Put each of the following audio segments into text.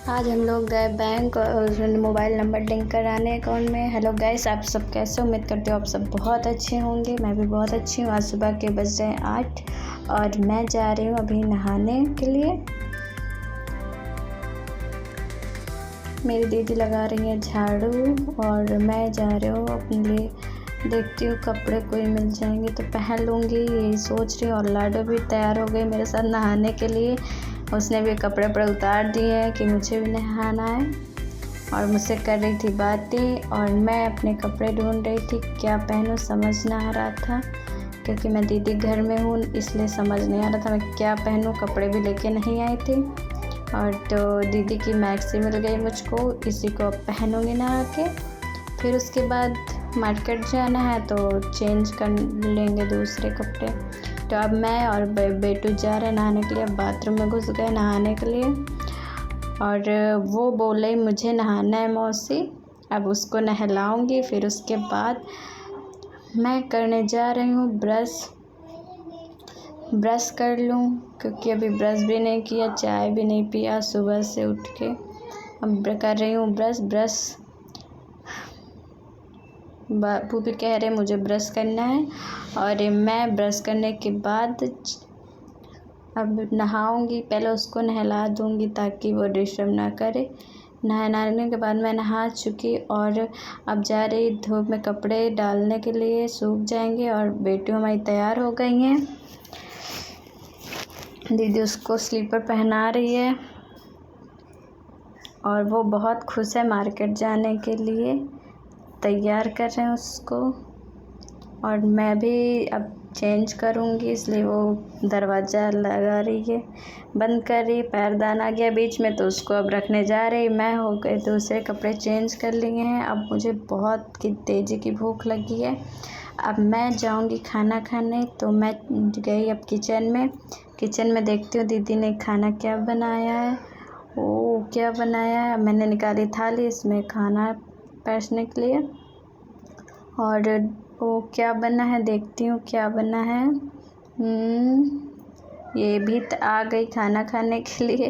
आज हम लोग गए बैंक और मोबाइल नंबर लिंक कराने अकाउंट में। हेलो गाइस, आप सब कैसे? उम्मीद करते हो आप सब बहुत अच्छे होंगे। मैं भी बहुत अच्छी हूँ। आज सुबह के बज रहे हैं 8 और मैं जा रही हूँ अभी नहाने के लिए। मेरी दीदी लगा रही है झाड़ू और मैं जा रही हूँ अपने लिए। देखती हूँ कपड़े कोई मिल जाएंगे तो पहन लूँगी, यही सोच रही हूँ। और लाडो भी तैयार हो गई मेरे साथ नहाने के लिए। उसने भी कपड़े उतार दिए हैं कि मुझे भी नहाना है और मुझसे कर रही थी बातें और मैं अपने कपड़े ढूंढ रही थी क्या पहनूं, समझ ना आ रहा था क्योंकि मैं दीदी घर में हूँ, इसलिए समझ नहीं आ रहा था मैं क्या पहनूं। कपड़े भी लेके नहीं आई थी और तो दीदी की मैक्सी मिल गई मुझको, इसी को अब पहनूंगी नहा के। फिर उसके बाद मार्केट जाना है तो चेंज कर लेंगे दूसरे कपड़े। तो अब मैं और बेटू जा रहे हैं नहाने के लिए। अब बाथरूम में घुस गए नहाने के लिए और वो बोले मुझे नहाना है मौसी, अब उसको नहलाऊंगी। फिर उसके बाद मैं करने जा रही हूँ ब्रश कर लूँ क्योंकि अभी ब्रश भी नहीं किया, चाय भी नहीं पिया सुबह से उठ के। अब कर रही हूँ ब्रश। बाबू भी कह रहे मुझे ब्रश करना है और मैं ब्रश करने के बाद अब नहाऊंगी। पहले उसको नहला दूंगी ताकि वो डिस्टर्ब ना करे। नहाने के बाद मैं नहा चुकी और अब जा रही धूप में कपड़े डालने के लिए, सूख जाएंगे। और बेटी हमारी तैयार हो गई हैं, दीदी उसको स्लीपर पहना रही है और वो बहुत खुश है मार्केट जाने के लिए, तैयार कर रहे हैं उसको। और मैं भी अब चेंज करूँगी इसलिए वो दरवाज़ा लगा रही है, बंद कर रही। पैरदान आ गया बीच में तो उसको अब रखने जा रही। मैं हो गए दूसरे कपड़े चेंज कर लिए हैं। अब मुझे बहुत तेज़ी की भूख लगी है। अब मैं जाऊँगी खाना खाने। तो मैं गई अब किचन में देखती हूँ दीदी ने खाना क्या बनाया है। क्या बनाया है? मैंने निकाली थाली इसमें खाना परोसने के लिए और वो क्या बना है देखती हूँ क्या बना है। ये भी आ गई खाना खाने के लिए।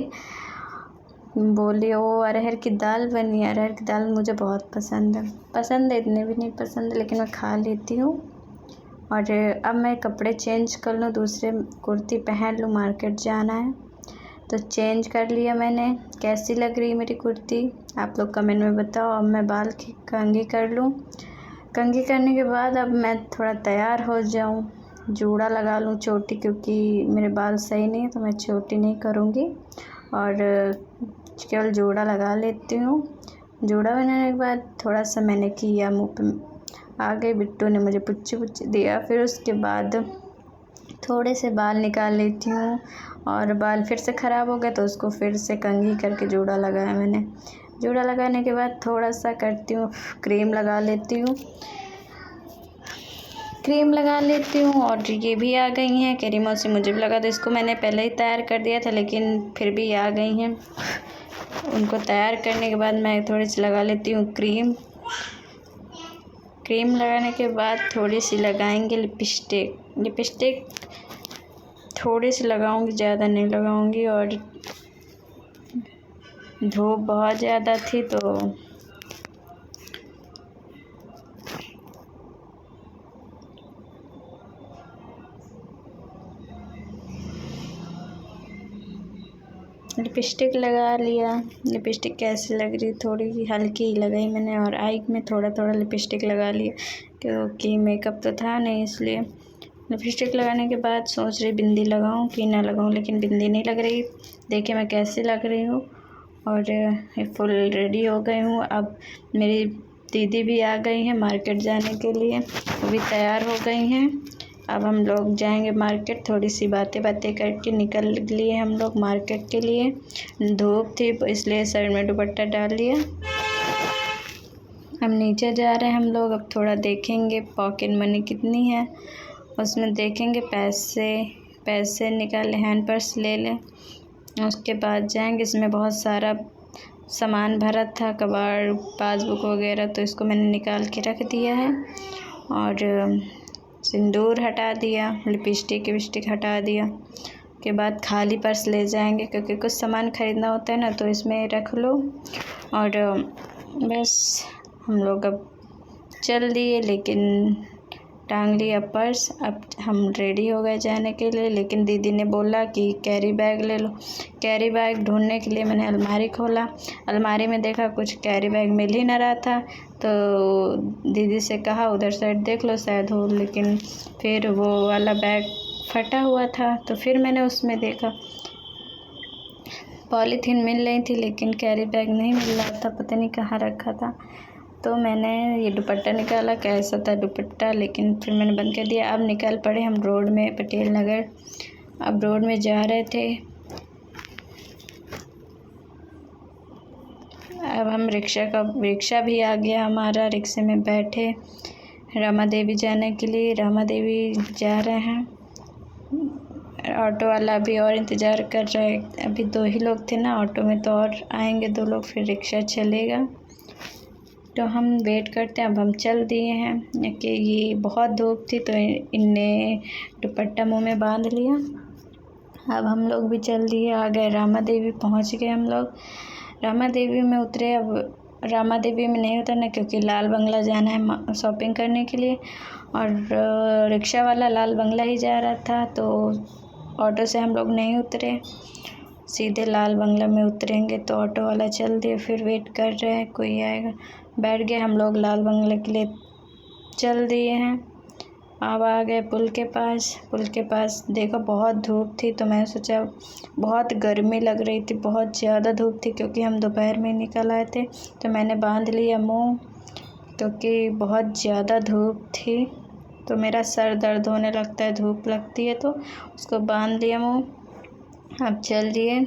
बोली वो अरहर की दाल बनी है। अरहर की दाल मुझे बहुत पसंद है, इतने भी नहीं पसंद है लेकिन मैं खा लेती हूँ। और अब मैं कपड़े चेंज कर लूँ, दूसरे कुर्ती पहन लूँ, मार्केट जाना है। तो चेंज कर लिया मैंने। कैसी लग रही मेरी कुर्ती आप लोग कमेंट में बताओ। अब मैं बाल की कंघी कर लूँ। कंघी करने के बाद अब मैं थोड़ा तैयार हो जाऊँ, जूड़ा लगा लूँ चोटी, क्योंकि मेरे बाल सही नहीं है तो मैं चोटी नहीं करूँगी और केवल जूड़ा लगा लेती हूँ। जूड़ा बनाने के बाद थोड़ा सा मैंने किया, मुँह पे आ गई, बिट्टू ने मुझे पुच्ची दिया। फिर उसके बाद थोड़े से बाल निकाल लेती हूँ और बाल फिर से ख़राब हो गए तो उसको फिर से कंघी करके जूड़ा लगाया मैंने। जूड़ा लगाने के बाद थोड़ा सा करती हूँ क्रीम लगा लेती हूँ और ये भी आ गई हैं। करी मौसी मुझे भी लगा दो। इसको मैंने पहले ही तैयार कर दिया था लेकिन फिर भी आ गई हैं। उनको तैयार करने के बाद मैं थोड़ी सी लगा लेती हूँ क्रीम लगाने के बाद थोड़ी सी लगाएंगे लिपस्टिक थोड़ी सी लगाऊंगी, ज़्यादा नहीं लगाऊंगी। और धूप बहुत ज़्यादा थी तो लिपस्टिक लगा लिया। लिपस्टिक कैसी लग रही, थोड़ी हल्की ही लगाई मैंने और आई में थोड़ा लिपस्टिक लगा लिया क्योंकि मेकअप तो था नहीं, इसलिए लिपस्टिक लगाने के बाद सोच रही बिंदी लगाऊं कि ना लगाऊं, लेकिन बिंदी नहीं लग रही। देखिए मैं कैसे लग रही हूँ और फुल रेडी हो गई हूँ। अब मेरी दीदी भी आ गई हैं मार्केट जाने के लिए, वो भी तैयार हो गई हैं। अब हम लोग जाएंगे मार्केट। थोड़ी सी बातें करके निकल लिए हम लोग मार्केट के लिए। धूप थी इसलिए सर में दुपट्टा डाल लिया। अब नीचे जा रहे हैं हम लोग। अब थोड़ा देखेंगे पॉकेट मनी कितनी है, उसमें देखेंगे पैसे निकाल लें, हैंड पर्स ले लें। उसके बाद जाएंगे। इसमें बहुत सारा सामान भरा था, कबाड़, पासबुक वगैरह, तो इसको मैंने निकाल के रख दिया है। और सिंदूर हटा दिया, लिपस्टिक हटा दिया के बाद खाली पर्स ले जाएंगे, क्योंकि कुछ सामान ख़रीदना होता है ना, तो इसमें रख लो। और बस हम लोग अब चल दिए, लेकिन टांग लिया पर्स। अब हम रेडी हो गए जाने के लिए, लेकिन दीदी ने बोला कि कैरी बैग ले लो। कैरी बैग ढूंढने के लिए मैंने अलमारी खोला, अलमारी में देखा कुछ कैरी बैग मिल ही ना रहा था। तो दीदी से कहा उधर साइड देख लो, शायद हो, लेकिन फिर वो वाला बैग फटा हुआ था। तो फिर मैंने उसमें देखा पॉलीथीन मिल रही थी, लेकिन कैरी बैग नहीं मिल रहा था, पता नहीं कहाँ रखा था। तो मैंने ये दुपट्टा निकाला, कैसा था दुपट्टा, लेकिन फिर मैंने बंद कर दिया। अब निकल पड़े हम रोड में, पटेल नगर। अब रोड में जा रहे थे। अब हम रिक्शा भी आ गया हमारा, रिक्शे में बैठे रामा देवी जाने के लिए। रामा देवी जा रहे हैं। ऑटो वाला अभी और इंतज़ार कर रहा है। अभी 2 ही लोग थे ना ऑटो में, तो और आएंगे 2 लोग, फिर रिक्शा चलेगा। तो हम वेट करते हैं। अब हम चल दिए हैं कि ये बहुत धूप थी, तो इनने दुपट्टा मुंह में बांध लिया। अब हम लोग भी चल दिए, आ गए रामा देवी, पहुंच गए हम लोग। रामा देवी में उतरे। अब रामा देवी में नहीं उतरना, क्योंकि लाल बंगला जाना है शॉपिंग करने के लिए, और रिक्शा वाला लाल बंगला ही जा रहा था, तो ऑटो से हम लोग नहीं उतरे, सीधे लाल बंगला में उतरेंगे। तो ऑटो वाला चल दिए, फिर वेट कर रहे हैं कोई आएगा। बैठ गए हम लोग, लाल बंगले के लिए चल दिए हैं। अब आ गए पुल के पास। पुल के पास देखो बहुत धूप थी, तो मैंने सोचा, बहुत गर्मी लग रही थी, बहुत ज़्यादा धूप थी, क्योंकि हम दोपहर में निकल आए थे। तो मैंने बांध लिया मुँह, क्योंकि बहुत ज़्यादा धूप थी, तो मेरा सर दर्द होने लगता है, धूप लगती है, तो उसको बांध लिया मुँह। अब चल दिए।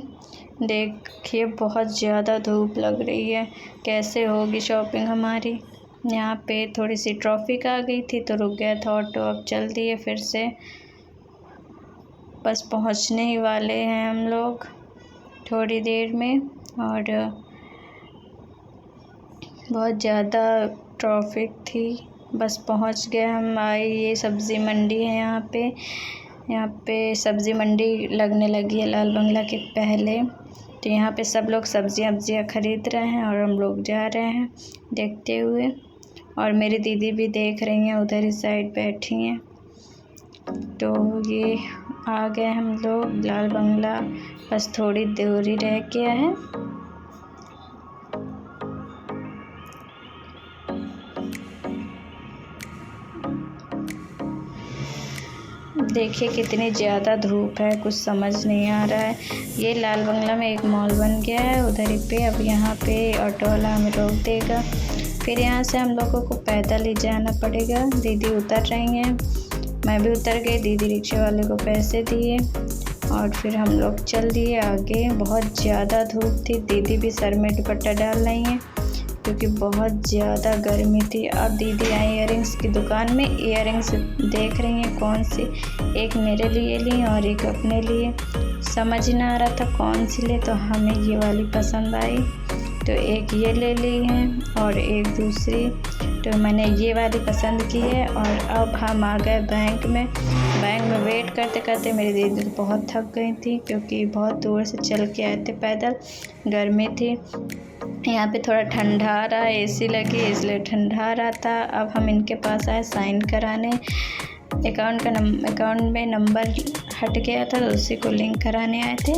देखिए बहुत ज़्यादा धूप लग रही है, कैसे होगी शॉपिंग हमारी। यहाँ पे थोड़ी सी ट्रैफिक आ गई थी, तो रुक गया था ऑटो। अब चल दिए फिर से, बस पहुँचने ही वाले हैं हम लोग थोड़ी देर में। और बहुत ज़्यादा ट्रैफिक थी, बस पहुँच गए हम। ये सब्ज़ी मंडी है यहाँ पे सब्ज़ी मंडी लगने लगी है लाल बंगला के पहले। तो यहाँ पे सब लोग सब्जियाँ खरीद रहे हैं, और हम लोग जा रहे हैं देखते हुए। और मेरी दीदी भी देख रही हैं, उधर ही साइड बैठी हैं। तो ये आ गए हम लोग लाल बंगला, बस थोड़ी दूरी रह गया है। देखिए कितनी ज़्यादा धूप है, कुछ समझ नहीं आ रहा है। ये लाल बंगला में एक मॉल बन गया है उधर ही पे। अब यहाँ पे ऑटो वाला हमें रोक देगा, फिर यहाँ से हम लोगों को पैदल ही जाना पड़ेगा। दीदी उतर रही हैं, मैं भी उतर गई। दीदी रिक्शे वाले को पैसे दिए, और फिर हम लोग चल दिए आगे। बहुत ज़्यादा धूप थी, दीदी भी सर में दुपट्टा डाल रही हैं, क्योंकि बहुत ज़्यादा गर्मी थी। अब दीदी आई इयररिंग्स की दुकान में, इयररिंग्स देख रही हैं कौन सी, एक मेरे लिए ली और एक अपने लिए। समझ ना आ रहा था कौन सी ले, तो हमें ये वाली पसंद आई, तो एक ये ले ली है और एक दूसरी। तो मैंने ये वाली पसंद की है। और अब हम आ गए बैंक में। बैंक में वेट करते करते मेरी दीदी बहुत थक गई थी, क्योंकि बहुत दूर से चल के आए थे पैदल, गर्मी थी। यहाँ पे थोड़ा ठंडा आ रहा है, एसी लगी इसलिए ठंडा आ रहा था। अब हम इनके पास आए साइन कराने। अकाउंट में नंबर हट गया था, तो उसी को लिंक कराने आए थे।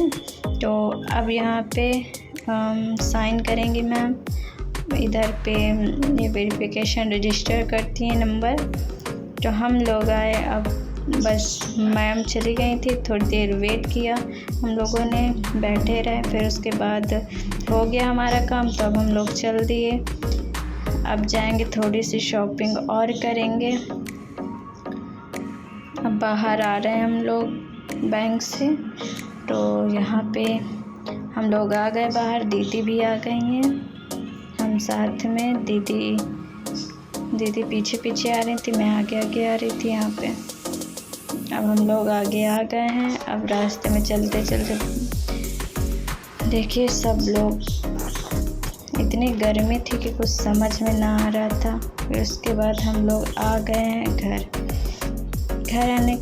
तो अब यहाँ पे साइन करेंगी मैम। इधर पे ये वेरिफिकेशन रजिस्टर करती हैं नंबर। तो हम लोग आए, अब बस मैम चली गई थी, थोड़ी देर वेट किया हम लोगों ने, बैठे रहे। फिर उसके बाद हो गया हमारा काम, तो अब हम लोग चल दिए। अब जाएंगे थोड़ी सी शॉपिंग और करेंगे। अब बाहर आ रहे हैं हम लोग बैंक से। तो यहाँ पे हम लोग आ गए बाहर, दीदी भी आ गई हैं हम साथ में। दीदी पीछे पीछे आ रही थी, मैं आगे आगे आ रही थी यहाँ पे। अब हम लोग आगे आ गए हैं। अब रास्ते में चलते चलते देखिए सब लोग, इतनी गर्मी थी कि कुछ समझ में ना आ रहा था। फिर उसके बाद हम लोग आ गए हैं घर आने